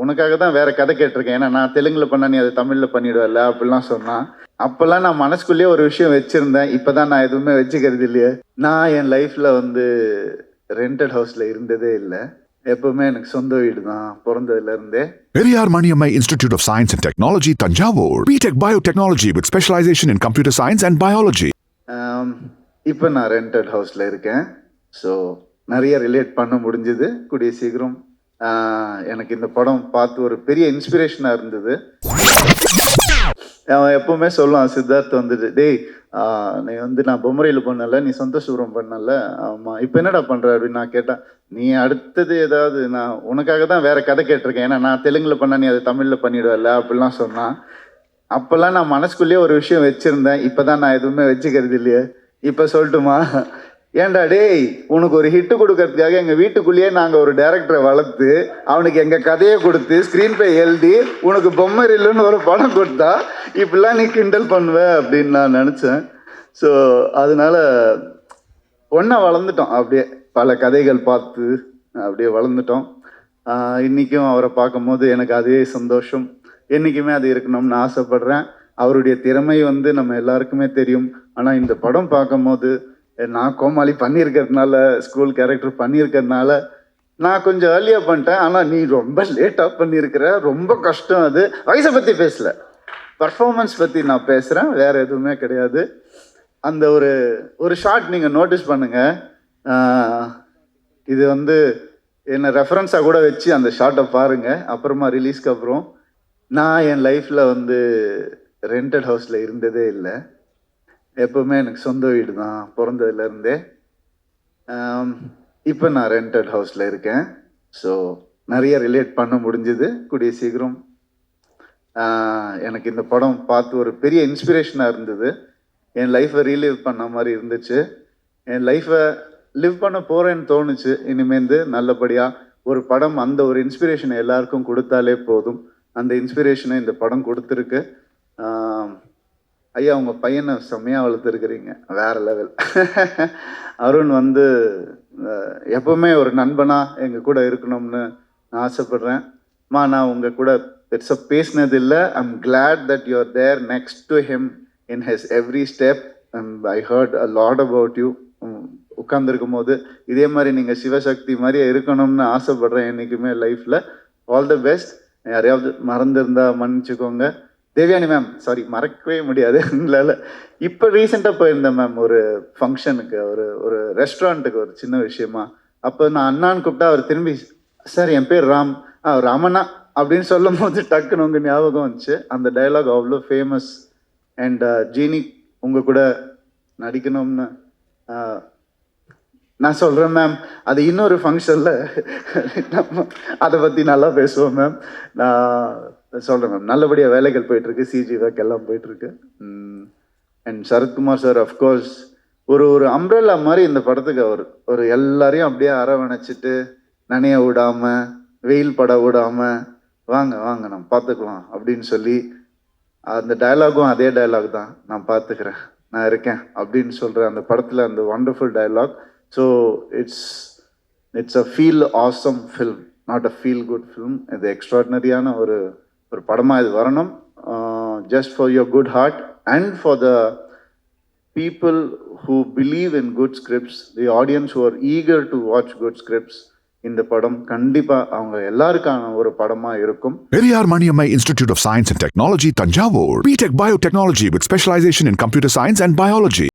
உனக்காக தான் வேற கதை கேட்டிருக்கேன், ஏன்னா நான் தெலுங்குல பண்ண நீ அதை தமிழ்ல பண்ணிடுவல்ல அப்படிலாம் சொன்னான். அப்பெல்லாம் நான் மனசுக்குள்ளேயே ஒரு விஷயம் வச்சிருந்தேன். இப்பதான் நான் எதுவுமே வச்சுக்கிறது இல்லையே. நான் என் லைஃப்ல வந்து ரெண்டட் ஹவுஸ்ல இருந்ததே இல்லை. எப்பவுமே எனக்கு சொந்த வீடு தான் பிறந்ததுல இருந்தே. Periyar Maniammai Institute of Science and Technology, Tanjavur. B.Tech Biotechnology with specialization in computer science and biology. இப்போ நான் ரெண்டட் ஹவுஸ்ல இருக்கேன். ஸோ நிறைய ரிலேட் பண்ண முடிஞ்சது. கூடிய சீக்கிரம் எனக்கு இந்த படம் பார்த்து ஒரு பெரிய இன்ஸ்பிரேஷனாக இருந்தது. அவன் எப்பவுமே சொல்லுவான், சித்தார்த் வந்துட்டு, டேய் நீ வந்து நான் பொம்மரையில் பண்ணல, நீ சந்தோஷபுரம் பண்ணல, ஆமாம் இப்போ என்னடா பண்ணுற அப்படின்னு நான் கேட்டேன். நீ அடுத்தது ஏதாவது, நான் உனக்காக தான் வேற கதை கேட்டிருக்கேன், ஏன்னா நான் தெலுங்குல பண்ண நீ அதை தமிழில் பண்ணிடுவல்ல அப்படிலாம் சொன்னான். அப்போல்லாம் நான் மனசுக்குள்ளேயே ஒரு விஷயம் வச்சுருந்தேன். இப்போ தான் நான் எதுவுமே வச்சுக்கிறது இல்லையே. இப்போ சொல்லட்டுமா, ஏன்டா டேய், உனக்கு ஒரு ஹிட்டு கொடுக்கறதுக்காக எங்கள் வீட்டுக்குள்ளேயே நாங்கள் ஒரு டைரக்டரை வளர்த்து அவனுக்கு எங்கள் கதையை கொடுத்து ஸ்க்ரீன் பிளே எழுதி உனக்கு பொம்மரில்லுன்னு ஒரு படம் கொடுத்தா இப்படிலாம் நீ கிண்டல் பண்ணுவ அப்படின்னு நான் நினச்சேன். ஸோ அதனால ஒன்றா வளர்ந்துட்டோம். அப்படியே பல கதைகள் பார்த்து அப்படியே வளர்ந்துட்டோம். இன்றைக்கும் அவரை பார்க்கும்போது எனக்கு அதே சந்தோஷம். என்றைக்குமே அது இருக்கணும்னு ஆசைப்படுறேன். அவருடைய திறமை வந்து நம்ம எல்லாருக்குமே தெரியும். ஆனால் இந்த படம் பார்க்கும்போது நான் கோமாளி பண்ணியிருக்கிறதுனால, ஸ்கூல் கேரக்டர் பண்ணியிருக்கிறதுனால நான் கொஞ்சம் ஏர்லியாக பண்ணிட்டேன். ஆனால் நீ ரொம்ப லேட்டாக பண்ணியிருக்கிற, ரொம்ப கஷ்டம். அது வயசை பற்றி பேசல, பர்ஃபார்மன்ஸ் பற்றி நான் பேசுகிறேன், வேறு எதுவுமே கிடையாது. அந்த ஒரு ஷார்ட் நீங்கள் நோட்டீஸ் பண்ணுங்கள். இது வந்து என்னை ரெஃபரன்ஸாக கூட வச்சு அந்த ஷார்ட்டை பாருங்கள். அப்புறமா ரிலீஸ்க்கு அப்புறம், நான் என் லைஃப்பில் வந்து ரெண்டட் ஹவுஸில் இருந்ததே இல்லை. எப்பவுமே எனக்கு சொந்த வீடு தான் பிறந்ததுலேருந்தே. இப்போ நான் ரெண்டட் ஹவுஸில் இருக்கேன். ஸோ நிறைய ரிலேட் பண்ண முடிஞ்சுது. கூடிய சீக்கிரம் எனக்கு இந்த படம் பார்த்து ஒரு பெரிய இன்ஸ்பிரேஷனாக இருந்தது. என் லைஃப்பை ரீலிவ் பண்ண மாதிரி இருந்துச்சு. என் லைஃப்பை லிவ் பண்ண போகிறேன்னு தோணுச்சு. இனிமேந்து நல்லபடியாக ஒரு படம் அந்த ஒரு இன்ஸ்பிரேஷனை எல்லாருக்கும் கொடுத்தாலே போதும். அந்த இன்ஸ்பிரேஷனை இந்த படம் கொடுத்துருக்கு. ஐயா, உங்கள் பையனை செம்மையாக வளர்த்துருக்குறீங்க, வேறு லெவல். அருண் வந்து எப்போவுமே ஒரு நண்பனாக எங்கள் கூட இருக்கணும்னு நான் ஆசைப்பட்றேன். நான் உங்கள் கூட பெருசாக பேசினது இல்லை. I'm glad that you are there next to him in his every step. I heard a lot about you. உட்காந்துருக்கும் போது இதே மாதிரி நீங்கள் சிவசக்தி மாதிரியே இருக்கணும்னு ஆசைப்பட்றேன் என்றைக்குமே லைஃப்பில். All the best. யாரையாவது மறந்துருந்தா மன்னிச்சுக்கோங்க. தேவயானி மேம், சாரி, மறக்கவே முடியாது எங்களால். இப்போ ரீசெண்டாக போயிருந்தேன் மேம் ஒரு ஃபங்க்ஷனுக்கு, ஒரு ரெஸ்டாரண்ட்டுக்கு, ஒரு சின்ன விஷயமா. அப்போ நான் அண்ணான்னு கூப்பிட்டா அவர் திரும்பி, சார் என் பேர் ராம், ராமண்ணா அப்படின்னு சொல்லும் போது டக்குன்னு உங்கள் ஞாபகம் வந்துச்சு. அந்த டைலாக் அவ்வளோ ஃபேமஸ். அண்ட் ஜீனி உங்கள் கூட நடிக்கணும்னு நான் சொல்கிறேன் மேம். அது இன்னொரு ஃபங்க்ஷனில் நம்ம அதை பற்றி நல்லா பேசுவோம் மேம். நான் சொல்கிறேன் மேம். நல்லபடியாக வேலைகள் போயிட்டுருக்கு, சிஜி ஒர்க் எல்லாம் போயிட்டுருக்கு. அண்ட் சரத்குமார் சார் அஃப்கோர்ஸ் ஒரு அம்ப்ரெல்லா மாதிரி இந்த படத்துக்கு ஒரு எல்லாரையும் அப்படியே அரவணைச்சிட்டு, நனைய விடாமல், வெயில் பட விடாமல், வாங்க வாங்க நம்ம பார்த்துக்கலாம் அப்படின்னு சொல்லி, அந்த டயலாகும் அதே டயலாக் தான், நான் பார்த்துக்கிறேன், நான் இருக்கேன் அப்படின்னு சொல்கிற அந்த படத்தில் அந்த wonderful dialogue. So it's a feel awesome film, not a feel good film. இது எக்ஸ்ட்ராடினரியான ஒரு படமாக இது வரணும். Just for your good heart and for the people who believe in good scripts, the audience who are eager to watch good scripts, இந்த படம் கண்டிப்பா அவங்க எல்லாருக்கான ஒரு படமா இருக்கும். Periyar Maniammai Institute of Science and Technology, Tanjavur. B.Tech Biotechnology with specialization in computer science and biology.